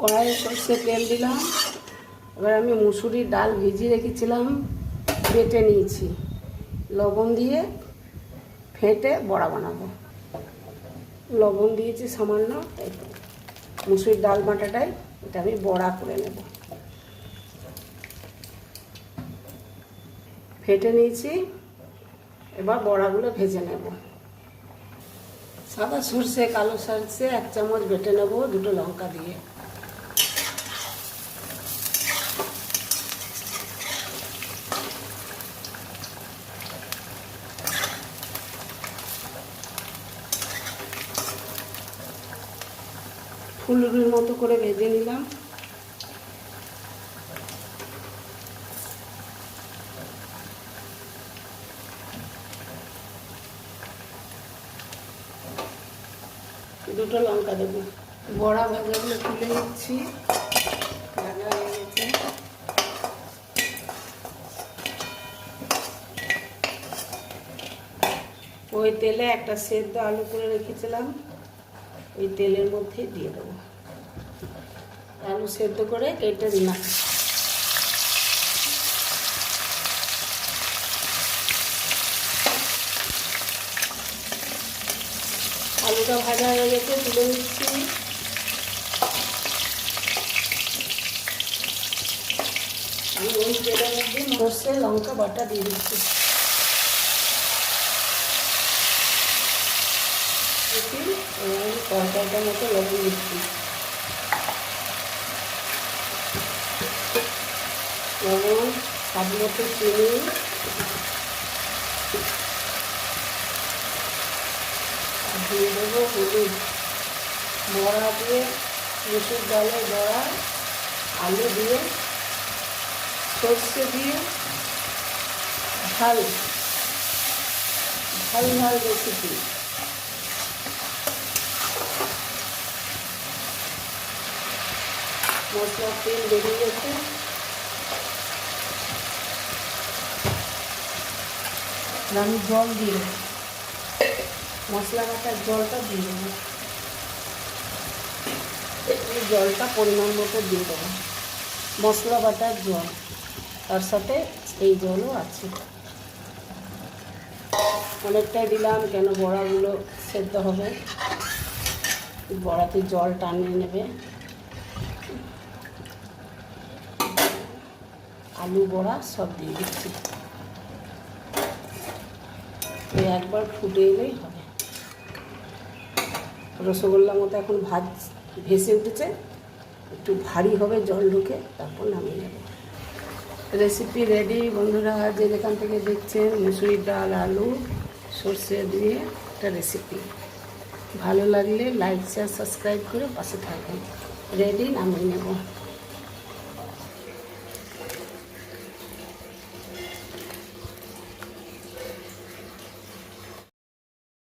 কড়াইয়ে সর্ষে তেল দিলাম। এবার আমি মুসুরির ডাল ভিজিয়ে রেখেছিলাম, বেটে নিয়েছি, লবণ দিয়ে ফেটে বড়া বানাবো। লবণ দিয়েছি সামান্য, এই মুসুরির ডাল বাটাটাই এটা আমি বড়া করে নেব। ফেটে নিয়েছি, এবার বড়াগুলো ভেজে নেব। সাদা সর্ষে কালো সর্ষে 1 চামচ বেটে নেব, 2টো লঙ্কা দিয়ে। ফুলুরির মতো করে ভেজে নিলাম। দুটো লঙ্কা দেবো। বড়া ভাজাগুলো তুলে নিচ্ছি, ভাজা হয়ে গেছে। ওই তেলে একটা সেদ্ধ আলু করে রেখেছিলাম, ওই তেলের মধ্যে দিয়ে দেবো। আলু সেদ্ধ করে কেটে দিলাম। আলুটা ভাজা হয়ে গেছে, তুলে নিচ্ছি। আমি ওই তেলের মধ্যে সর্ষে লঙ্কা বাটা দিয়ে দিচ্ছি। তরকারিটার মতো লবণ দিচ্ছি, লবণ, স্বাদ মতো চিনি, দিয়ে দেবো হলুদ। বড়া দিয়ে মুসুর ডালের বড়া, আলু দিয়ে সর্ষে দিয়ে ঝাল ঝাল ঝাল রেসিপি। মশলার তেল বেরিয়ে গেছে, আমি জল দিয়ে দেবো। মশলা বাটার জলটা দিয়ে দেবো, এই জলটা পরিমাণ মতো দিয়ে দেবো। মশলা বাটার জল, তার সাথে এই জলও আছে, অনেকটাই দিলাম, কেন বড়াগুলো সেদ্ধ হবে, বড়াতে জল টানিয়ে নেবে। আলু বড়া সব দিয়ে দিচ্ছি, একবার ফুটে এলেই হবে। রসগোল্লার মতো এখন ভেসে উঠেছে, একটু ভারী হবে, জল ঢুকে, তারপর নামিয়ে নেব। রেসিপি রেডি বন্ধুরা, যে যেখান থেকে দেখছেন, মুসুরির ডাল আলু সর্ষে দিয়ে একটা রেসিপি। ভালো লাগলে লাইক শেয়ার সাবস্ক্রাইব করে পাশে থাকবেন। রেডি, নামিয়ে নেব।